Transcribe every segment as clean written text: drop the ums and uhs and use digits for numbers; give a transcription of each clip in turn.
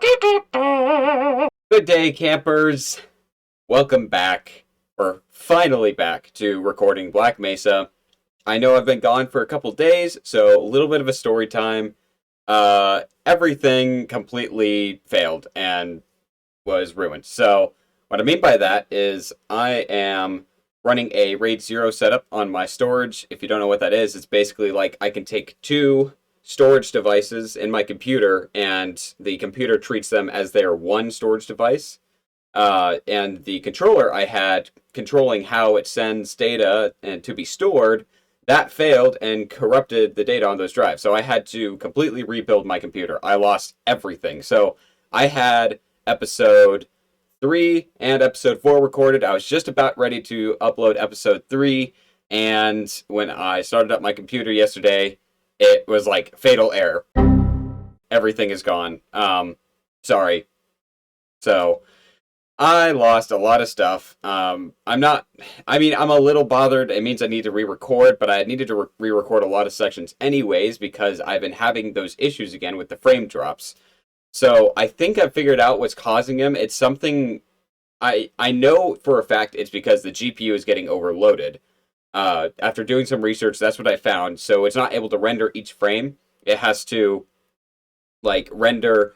Good day, campers. Welcome back. We're finally back to recording Black Mesa. I know I've been gone for a couple days, so a little bit of a story time. Everything completely failed and was ruined. So, what I mean by that is I am running a RAID 0 setup on my storage. If you don't know what that is, it's basically like I can take two storage devices in my computer, and the computer treats them as their one storage device. And the controller I had controlling how it sends data and to be stored, that failed and corrupted the data on those drives. So I had to completely rebuild my computer. I lost everything. So I had episode 3 and episode 4 recorded. I was just about ready to upload episode 3, and when I started up my computer yesterday, it was like fatal error. Everything is gone. Sorry. So I lost a lot of stuff. I'm a little bothered. It means I need to re-record, but I needed to re-record a lot of sections anyways because I've been having those issues again with the frame drops. So I think I've figured out what's causing them. It's something I know for a fact it's because the GPU is getting overloaded. After doing some research, that's what I found. So it's not able to render each frame. It has to render.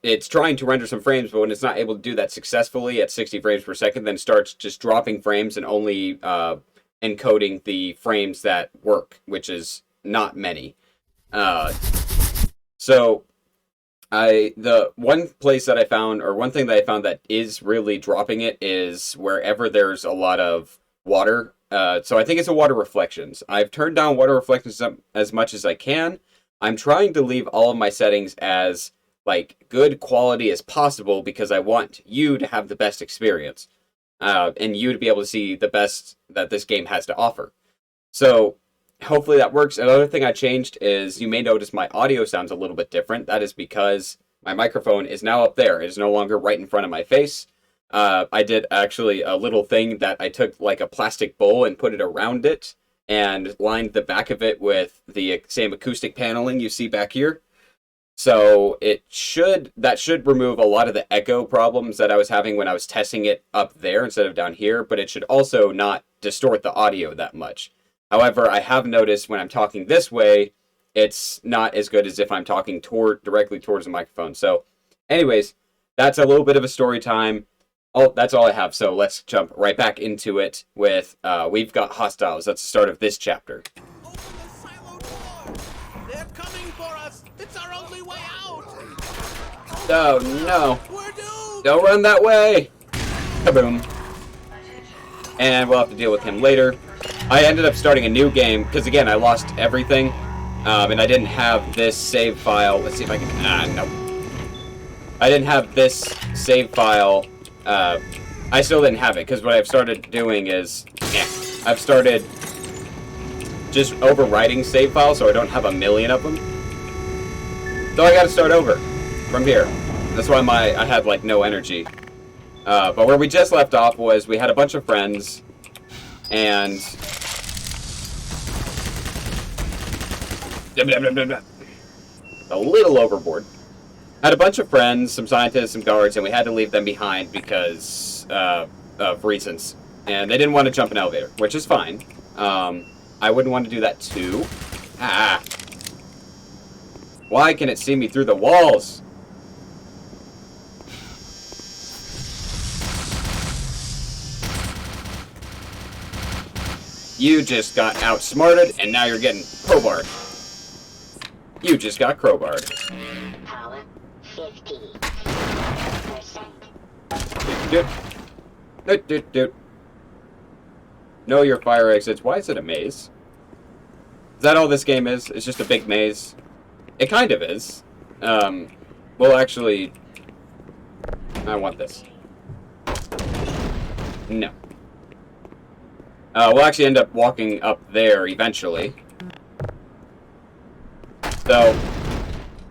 It's trying to render some frames, but when it's not able to do that successfully at 60 frames per second, then starts just dropping frames and only encoding the frames that work, which is not many. So the one place that I found, or one thing that I found that is really dropping it is wherever there's a lot of water. So I think it's a water reflections. I've turned down water reflections as much as I can. I'm trying to leave all of my settings as good quality as possible because I want you to have the best experience, and you to be able to see the best that this game has to offer. So hopefully that works. Another thing I changed is you may notice my audio sounds a little bit different. That is because my microphone is now up there. It is no longer right in front of my face. I did actually a little thing that I took like a plastic bowl and put it around it and lined the back of it with the same acoustic paneling you see back here. So that should remove a lot of the echo problems that I was having when I was testing it up there instead of down here, but it should also not distort the audio that much. However, I have noticed when I'm talking this way, it's not as good as if I'm talking directly towards the microphone. So anyways, that's a little bit of a story time. Oh, that's all I have. So let's jump right back into it with we've got hostiles. That's the start of this chapter. Open the silo door! They're coming for us! It's our only way out! Oh no! We're doomed! Don't run that way! Kaboom. And we'll have to deal with him later. I ended up starting a new game because again I lost everything, and I didn't have this save file. Let's see if I can. No. I didn't have this save file. I still didn't have it, because what I've started doing is, I've started just overwriting save files so I don't have a million of them. So I gotta start over from here. That's why I had no energy. But where we just left off was we had a bunch of friends, and a little overboard. Had a bunch of friends, some scientists, some guards, and we had to leave them behind because of reasons. And they didn't want to jump an elevator, which is fine. I wouldn't want to do that too. Ah. Why can it see me through the walls? You just got outsmarted, and now you're getting crowbarred. You just got crowbarred. Power 50%. Doot. Know your fire exits. Why is it a maze? Is that all this game is? It's just a big maze? It kind of is. Well, actually, I want this. No. We'll actually end up walking up there eventually. So,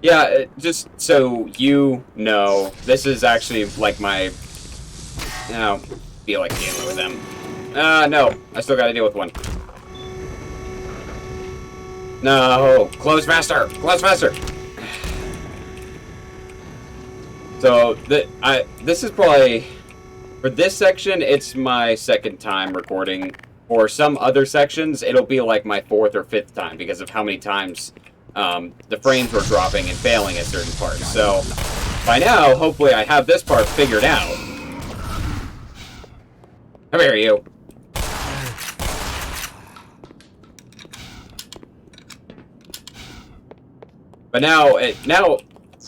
yeah, just so you know, this is actually my... I don't feel like dealing with them. No, I still gotta deal with one. No, close faster! Close faster! So this is probably, for this section, it's my second time recording. For some other sections, it'll be like my fourth or fifth time because of how many times the frames were dropping and failing at certain parts. So by now, hopefully I have this part figured out. Come here, you. But now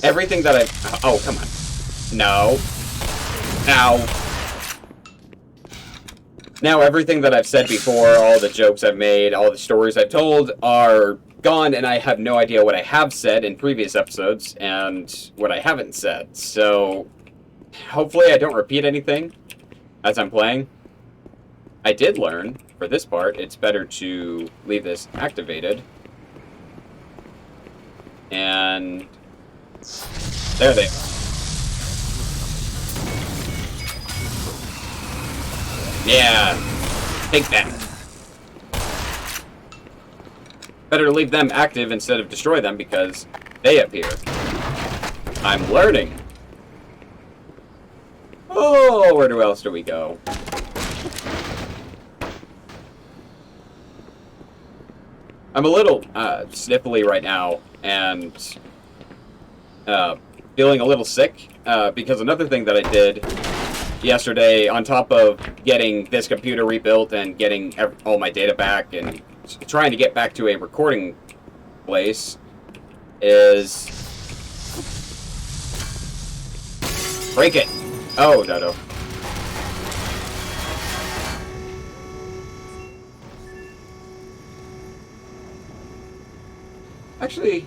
everything that I... Oh, come on. No. Ow. Now everything that I've said before, all the jokes I've made, all the stories I've told are gone, and I have no idea what I have said in previous episodes and what I haven't said. So hopefully I don't repeat anything as I'm playing. I did learn, for this part, it's better to leave this activated. And there they are. Yeah, take that. Better leave them active instead of destroy them because they appear. I'm learning. Oh, where else do we go? I'm a little sniffly right now and feeling a little sick because another thing that I did yesterday, on top of getting this computer rebuilt and getting all my data back and trying to get back to a recording place, is break it. Oh, no. Actually,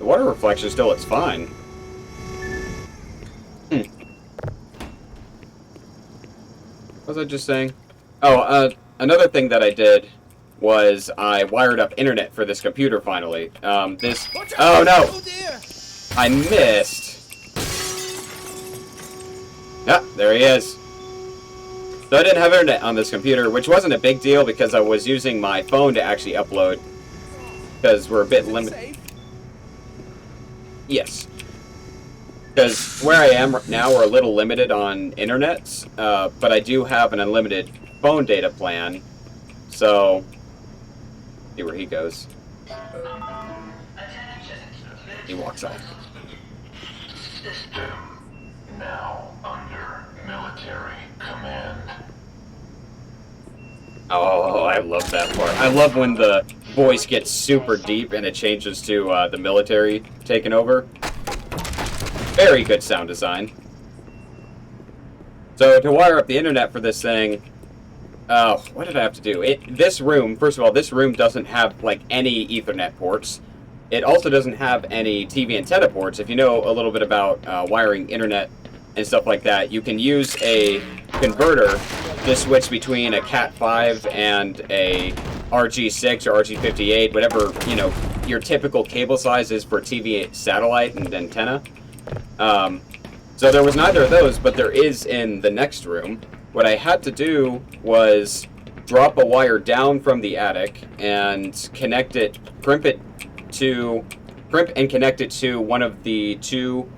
the water reflection still looks fine. What was I just saying? Oh, another thing that I did was I wired up internet for this computer finally. Oh no! I missed! Yeah, there he is. So I didn't have internet on this computer, which wasn't a big deal because I was using my phone to actually upload. Because we're a bit limited. Yes. Because where I am now, we're a little limited on internet, but I do have an unlimited phone data plan, so see where he goes. He walks off. System now under military command. Oh, I love that part. I love when the voice gets super deep and it changes to the military taking over. Very good sound design. So to wire up the internet for this thing, what did I have to do? This room, first of all, this room doesn't have like any Ethernet ports. It also doesn't have any TV antenna ports. If you know a little bit about wiring internet and stuff like that, you can use a converter to switch between a Cat5 and a RG6 or RG58, whatever, you know, your typical cable size is for TV satellite and antenna. So there was neither of those, but there is in the next room. What I had to do was drop a wire down from the attic and connect it, crimp and connect it to one of the two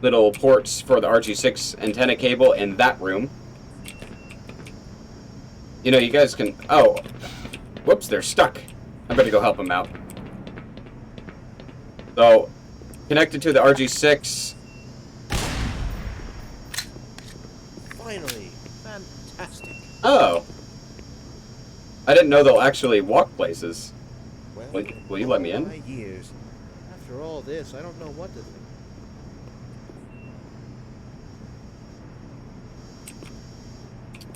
little ports for the RG6 antenna cable in that room. You know, you guys can... Oh, whoops, they're stuck. I better go help them out. So, connected to the RG6. Finally, fantastic. Oh. I didn't know they'll actually walk places. Well, Will you let me in? my years. After all this, I don't know what to think.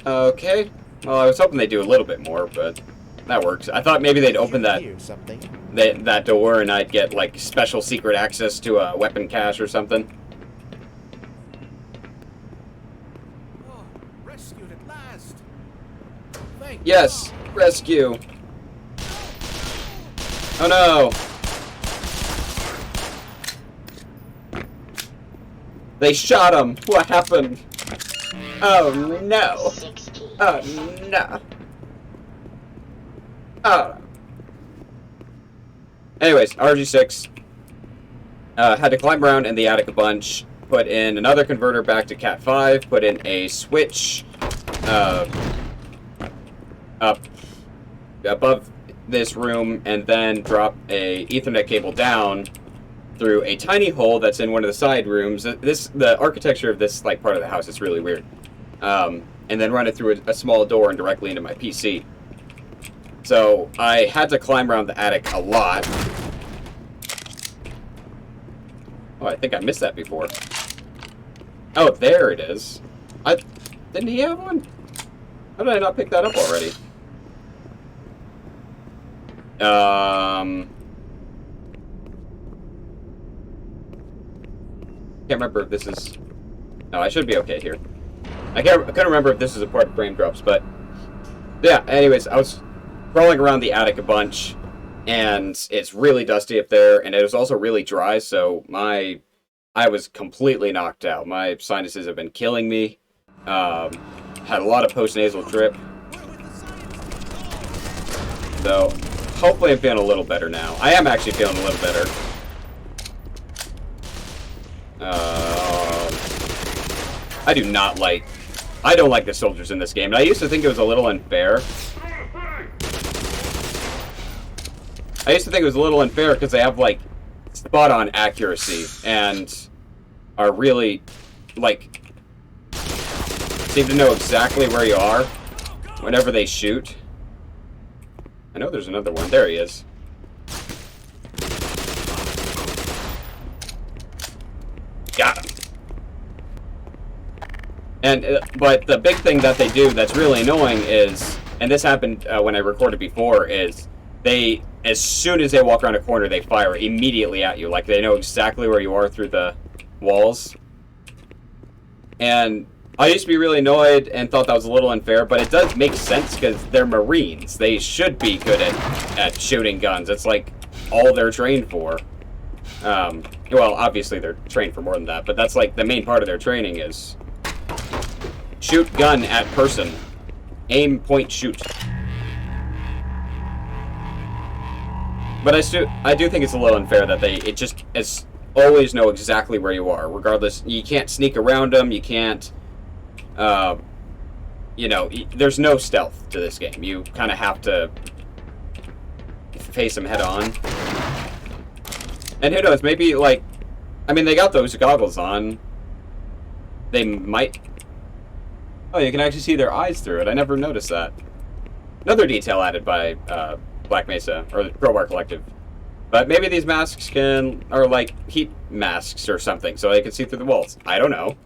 Okay. Well, I was hoping they'd do a little bit more, but that works. I thought maybe they'd open that Hear something? that door and I'd get like special secret access to a weapon cache or something. Oh, rescued at last. Thank Yes, God. rescue. Oh no. They shot him. What happened? Oh no. 16. Oh no. Oh. Anyways, RG6 had to climb around in the attic a bunch, put in another converter back to Cat 5, put in a switch up above this room, and then drop a Ethernet cable down through a tiny hole that's in one of the side rooms. The architecture of this like part of the house is really weird. And then run it through a small door and directly into my PC. So I had to climb around the attic a lot. Oh, I think I missed that before. Oh, there it is. Didn't he have one? How did I not pick that up already? Can't remember if this is... No, I should be okay here. I couldn't remember if this is a part of frame drops, but... Yeah, anyways, I was crawling around the attic a bunch, and it's really dusty up there, and it was also really dry, so I was completely knocked out. My sinuses have been killing me. Had a lot of post-nasal drip. So, hopefully I'm feeling a little better now. I am actually feeling a little better. I don't like the soldiers in this game, and I used to think it was a little unfair. Because they have, like, spot-on accuracy, and are really, like, seem to know exactly where you are whenever they shoot. I know there's another one. There he is. Got him. And but the big thing that they do that's really annoying is, and this happened when I recorded before, is they, as soon as they walk around a corner, they fire immediately at you. Like, they know exactly where you are through the walls. And I used to be really annoyed and thought that was a little unfair, but it does make sense because they're Marines. They should be good at shooting guns. It's like all they're trained for. Well, obviously they're trained for more than that, but that's like the main part of their training is shoot gun at person. Aim, point, shoot. But I do think it's a little unfair that it just always know exactly where you are, regardless. You can't sneak around them. You can't, you know, there's no stealth to this game. You kind of have to face them head on. And who knows, maybe, like, I mean, they got those goggles on. They might... Oh, you can actually see their eyes through it. I never noticed that. Another detail added by Black Mesa, or the Crowbar Collective. But maybe these masks are like heat masks or something, so they can see through the walls. I don't know.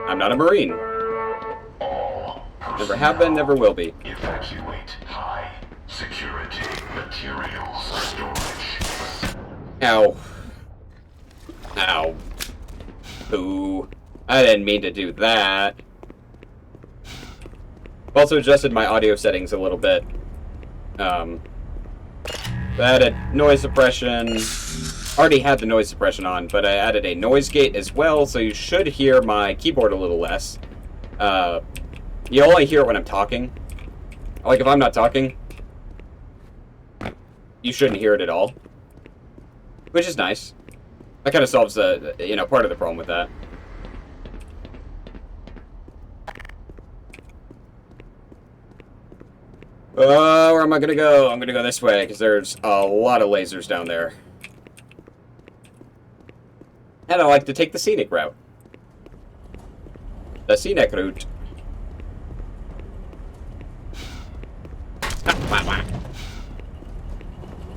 I'm not a Marine. Never have been, never will be. Evacuate high security materials storage. Ow. Ow. Ooh. I didn't mean to do that. Also adjusted my audio settings a little bit. I added noise suppression. Already had the noise suppression on, but I added a noise gate as well, so you should hear my keyboard a little less. You only hear it when I'm talking. Like, if I'm not talking, you shouldn't hear it at all. Which is nice. That kind of solves the, you know, part of the problem with that. Where am I gonna go? I'm gonna go this way, because there's a lot of lasers down there. And I like to take the scenic route. The scenic route.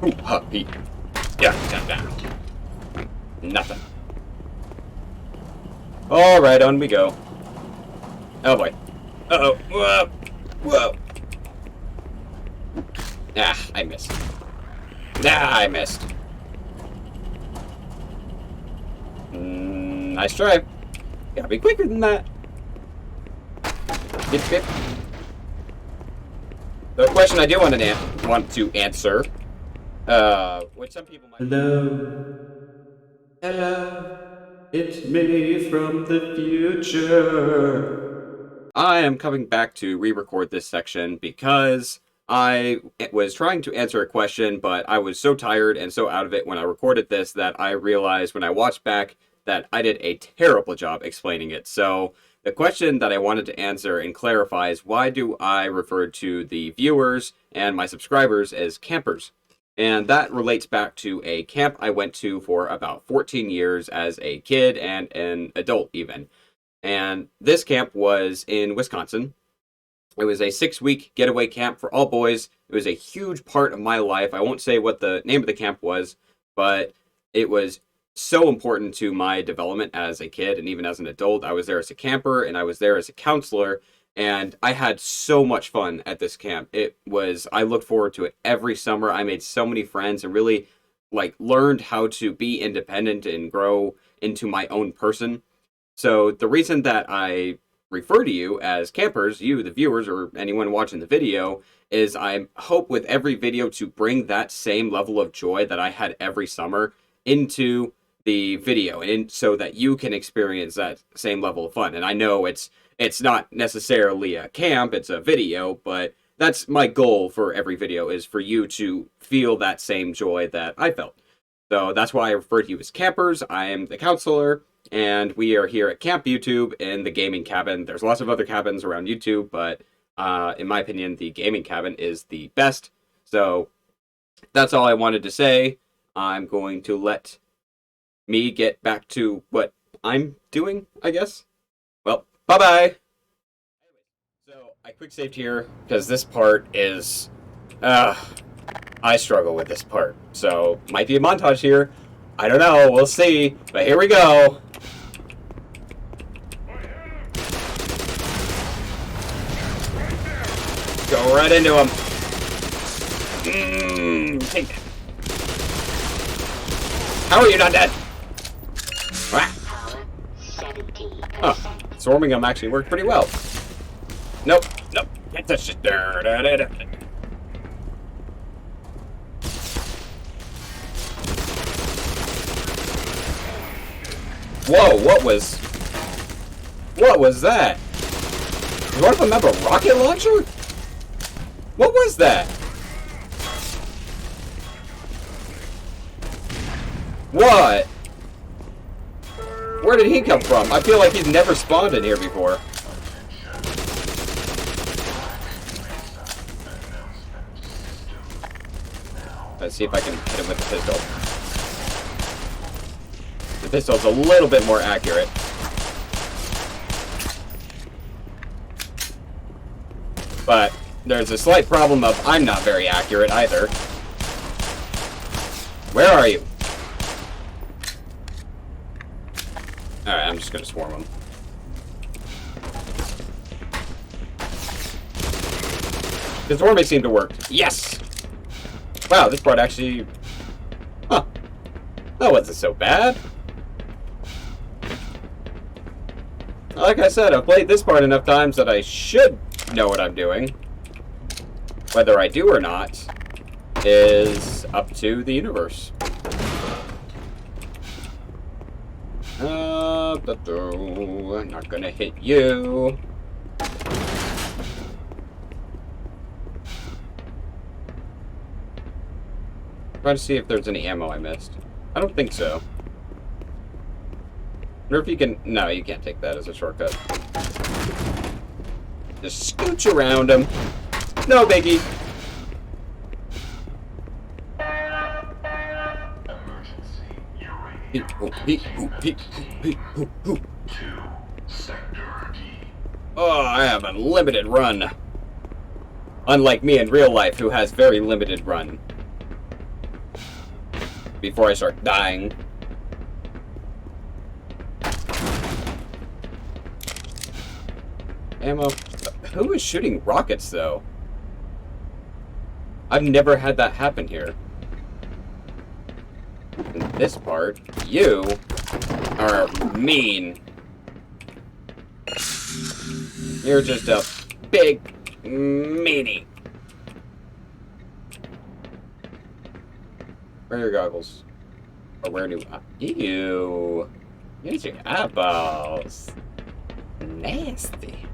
Ooh, ha, he. Yeah. Nothing. Alright, on we go. Oh boy. Uh-oh. Whoa. Whoa. Ah, I missed. I missed. Nice try. Gotta be quicker than that. Bip. The question I do want to answer, which some people might... Hello, it's me from the future. I am coming back to re-record this section because I was trying to answer a question, but I was so tired and so out of it when I recorded this that I realized when I watched back that I did a terrible job explaining it. So the question that I wanted to answer and clarify is, why do I refer to the viewers and my subscribers as campers? And that relates back to a camp I went to for about 14 years as a kid and an adult even. And this camp was in Wisconsin. It was a 6-week getaway camp for all boys. It was a huge part of my life. I won't say what the name of the camp was, but it was so important to my development as a kid and even as an adult. I was there as a camper and I was there as a counselor, and I had so much fun at this camp. I looked forward to it every summer. I made so many friends and really learned how to be independent and grow into my own person. So the reason that I refer to you as campers, you, the viewers, or anyone watching the video, is I hope with every video to bring that same level of joy that I had every summer into the video, and so that you can experience that same level of fun. And I know it's not necessarily a camp, it's a video, but that's my goal for every video, is for you to feel that same joy that I felt. So that's why I refer to you as campers. I am the counselor, and we are here at Camp YouTube in the gaming cabin. There's lots of other cabins around YouTube, but in my opinion, the gaming cabin is the best. So that's all I wanted to say. I'm going to let me get back to what I'm doing, I guess. Well, bye-bye! So, I quick saved here, because this part is... I struggle with this part. So, might be a montage here. I don't know, we'll see. But here we go! Go right into him. Take that. How are you not dead? Huh. Swarming them actually worked pretty well. Nope. Can't touch it. Whoa, what was that? Did one of them have a rocket launcher? What was that? What? Where did he come from? I feel like he's never spawned in here before. Let's see if I can hit him with the pistol. The pistol's a little bit more accurate. But there's a slight problem of I'm not very accurate either. Where are you? Alright, I'm just gonna swarm him. The swarming seemed to work. Yes! Wow, this part actually... Huh. That wasn't so bad. Like I said, I've played this part enough times that I should know what I'm doing. Whether I do or not is up to the universe. I'm not gonna hit you. Trying to see if there's any ammo I missed. I don't think so. Wonder if you can... No, you can't take that as a shortcut. Just scooch around him. No biggie. Oh, I have a limited run. Unlike me in real life, who has very limited run. Before I start dying. Ammo. Who is shooting rockets, though? I've never had that happen here. In this part, you are mean. You're just a big meanie. Where are your goggles? Or where do... Ew. Here's your eyeballs. Nasty.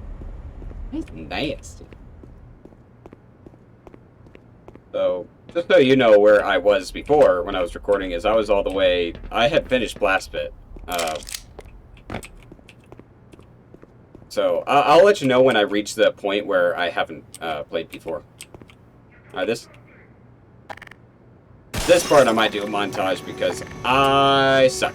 That's nasty. So, just so you know where I was before when I was recording, is I was all the way... I had finished Blast Pit So I'll let you know when I reach the point where I haven't played before. Alright, this part I might do a montage because I suck.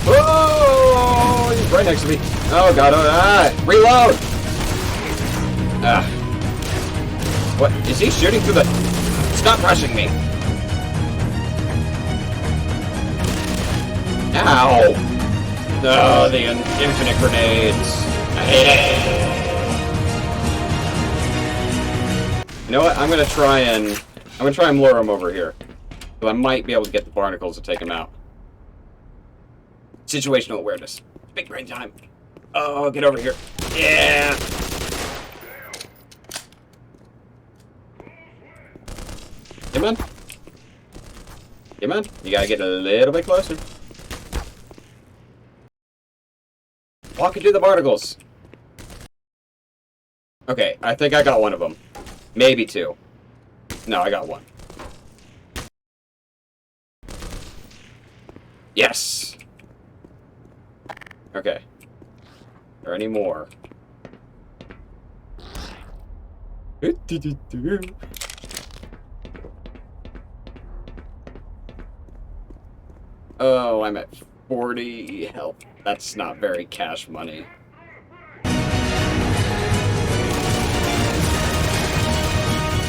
Oh, he's right next to me. Oh god, reload! What? Is he shooting through the... Stop rushing me! Ow! Oh, the infinite grenades. I hate it. You know what? I'm gonna try and lure him over here. So I might be able to get the barnacles to take him out. Situational awareness. Big brain time. Oh, get over here. Yeah! Come on. Come on. You gotta get a little bit closer. Walk into the barnacles. Okay, I think I got one of them. Maybe two. No, I got one. Yes! Okay. Are there any more? Oh, I'm at 40 health. That's not very cash money.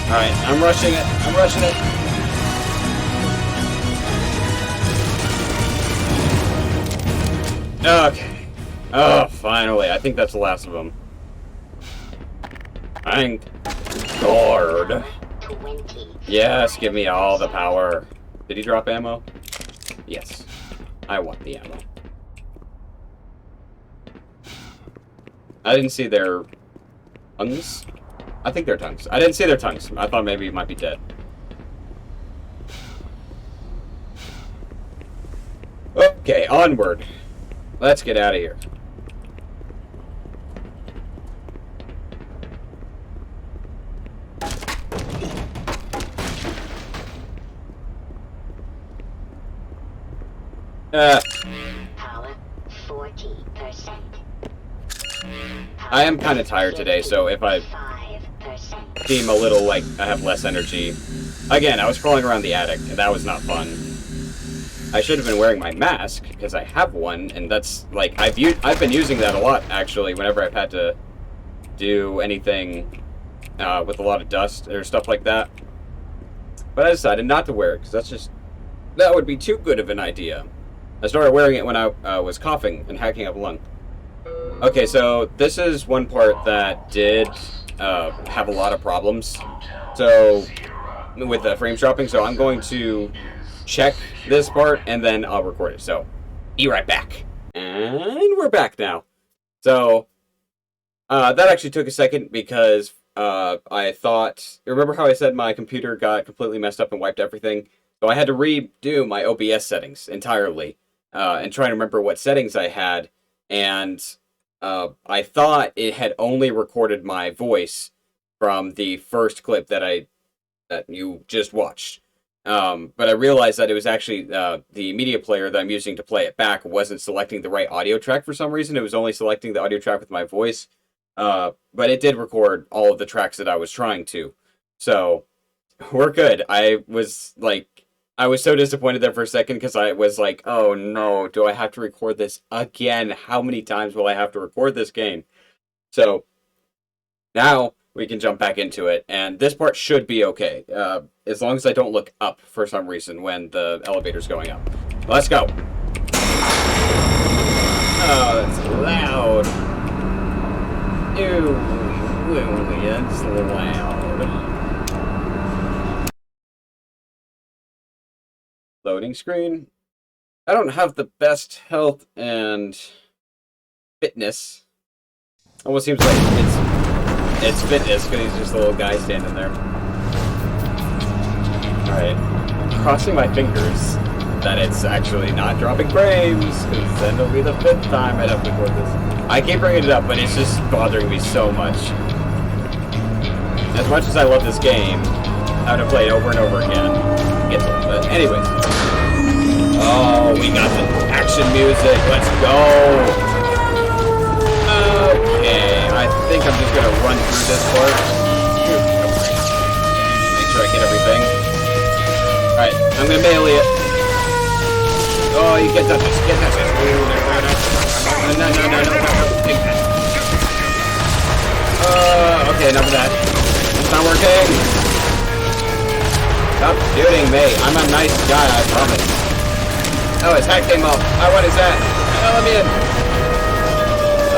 Alright, I'm rushing it. I'm rushing it. Okay. Oh, finally. I think that's the last of them. Thank God. Yes, give me all the power. Did he drop ammo? Yes. I want the ammo. I didn't see their tongues. I think they're tongues. I didn't see their tongues. I thought maybe he might be dead. Okay, onward. Let's get out of here. Power 40%. I am kind of tired today, so if I 5%. seem a little like I have less energy. Again, I was crawling around the attic, and that was not fun. I should have been wearing my mask, because I have one, and that's, like, I've been using that a lot, actually, whenever I've had to do anything with a lot of dust or stuff like that. But I decided not to wear it, because that would be too good of an idea. I started wearing it when I was coughing and hacking up a lung. Okay, so this is one part that did have a lot of problems. So, with the frame dropping, so I'm going to check this part and then I'll record it. So, be right back. And we're back now. So, that actually took a second because I thought... Remember how I said my computer got completely messed up and wiped everything? So I had to redo my OBS settings entirely and try to remember what settings I had. And I thought it had only recorded my voice from the first clip that you just watched. But I realized that it was actually the media player that I'm using to play it back wasn't selecting the right audio track for some reason. It was only selecting the audio track with my voice. But it did record all of the tracks that I was trying to. So, we're good. I was so disappointed there for a second because I was like, oh no, do I have to record this again? How many times will I have to record this game? So, now we can jump back into it, and this part should be okay, as long as I don't look up for some reason when the elevator's going up. Let's go! Oh, that's loud! Ew, it's loud. Loading screen. I don't have the best health and fitness. Almost seems like it's fitness because he's just a little guy standing there. Alright. Crossing my fingers that it's actually not dropping frames, because then it'll be the 5th time I'd have to record this. I keep bringing it up, but it's just bothering me so much. As much as I love this game, I have to play it over and over again. It gets But anyways. Oh, we got the action music. Let's go. Okay, I think I'm just gonna run through this part. Make sure I get everything. Alright, I'm gonna melee it. Oh, you can't touch this. You can't touch this. No. Okay, enough of that. It's not working. Stop shooting me. I'm a nice guy, I promise. Oh, his hat came off. Oh, what is that? Oh, let me in.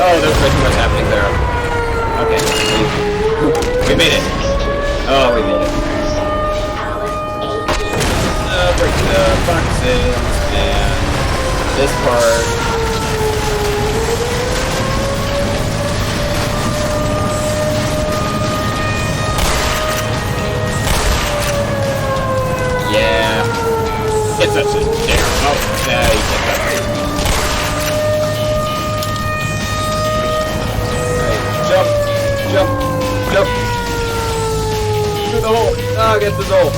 Oh, there's way too much happening there. Okay. We made it. Oh, we made it. Break the boxes and this part. Yeah. It's such a dare. Oh, yeah, you get that. Alright, jump. Through the hole. Oh, get through the hole.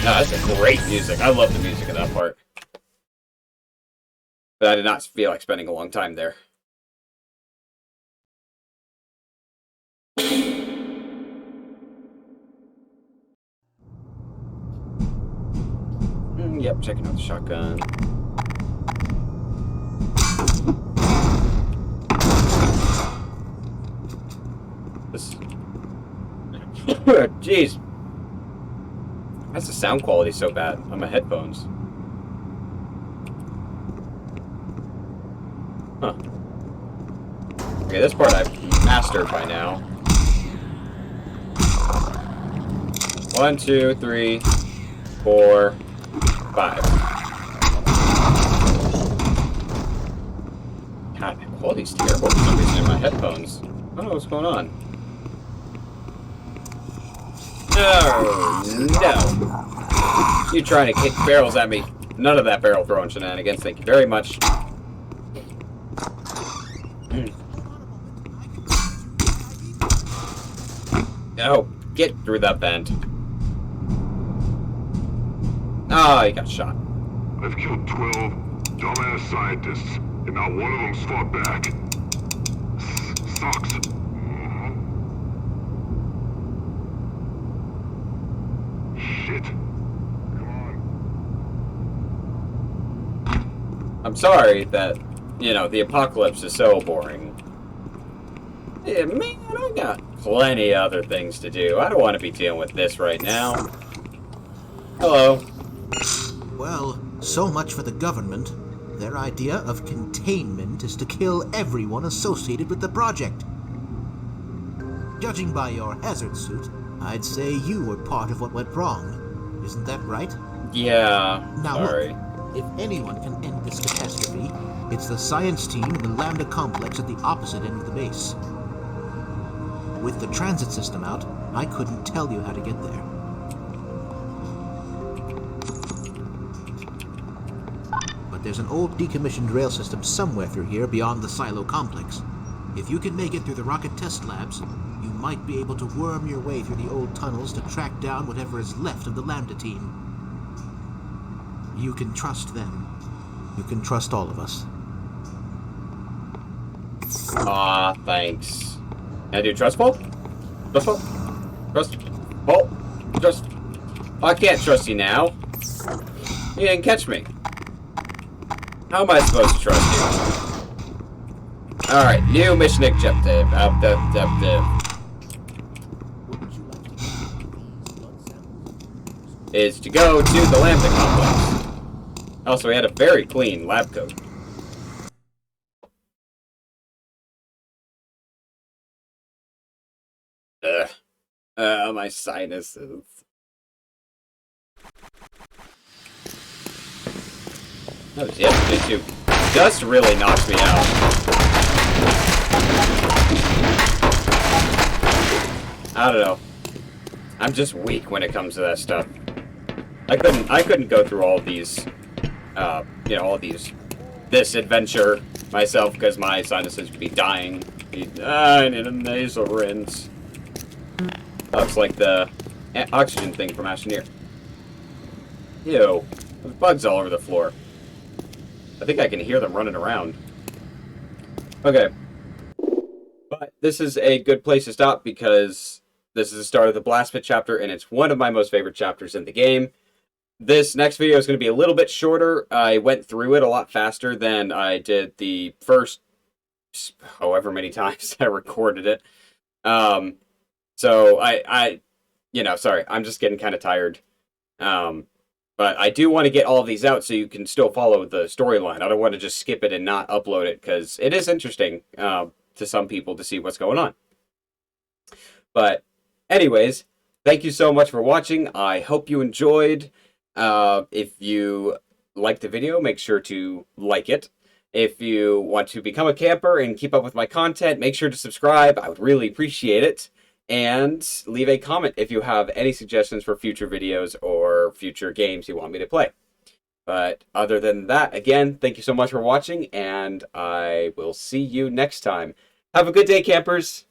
No, that's a great music. I love the music of that part. But I did not feel like spending a long time there. Yep, checking out the shotgun. This... Jeez. That's the sound quality so bad on my headphones. Huh. Okay, this part I've mastered by now. 1, 2, 3, 4, 5. God, the quality's terrible for some reason in my headphones. I don't know what's going on. Oh, no. You trying to kick barrels at me. None of that barrel throwing shenanigans. Thank you very much. Oh, get through that vent. Oh, he got shot. I've killed 12 dumbass scientists, and not one of them's fought back. Sucks. Shit. Come on. I'm sorry that, you know, the apocalypse is so boring. Yeah, man, I got plenty of other things to do. I don't want to be dealing with this right now. Hello. Well, so much for the government. Their idea of containment is to kill everyone associated with the project. Judging by your hazard suit, I'd say you were part of what went wrong. Isn't that right? Yeah, Now sorry. look, if anyone can end this catastrophe, it's the science team in the Lambda complex at the opposite end of the base. With the transit system out, I couldn't tell you how to get there. But there's an old decommissioned rail system somewhere through here beyond the silo complex. If you can make it through the rocket test labs, you might be able to worm your way through the old tunnels to track down whatever is left of the Lambda team. You can trust them. You can trust all of us. Aw, thanks. Can I do trust fall? Trust fall? Trust fall? Trust. Oh, I can't trust you now. You didn't catch me. How am I supposed to trust you? Alright, new mission objective. Is to go to the Lambda complex. Also, we had a very clean lab coat. My sinuses. That was yesterday too. Dust really knocks me out. I don't know. I'm just weak when it comes to that stuff. I couldn't go through all these, you know, all these this adventure myself because my sinuses would be dying. I need a nasal rinse. Looks like the oxygen thing from Astroneer. Ew. There's bugs all over the floor. I think I can hear them running around. Okay. But this is a good place to stop because this is the start of the Blast Pit chapter, and it's one of my most favorite chapters in the game. This next video is going to be a little bit shorter. I went through it a lot faster than I did the first however many times I recorded it. So sorry, I'm just getting kind of tired. But I do want to get all of these out so you can still follow the storyline. I don't want to just skip it and not upload it because it is interesting to some people to see what's going on. But anyways, thank you so much for watching. I hope you enjoyed. If you liked the video, make sure to like it. If you want to become a camper and keep up with my content, make sure to subscribe. I would really appreciate it. And leave a comment if you have any suggestions for future videos or future games you want me to play. But other than that, again, thank you so much for watching, and I will see you next time. Have a good day, campers!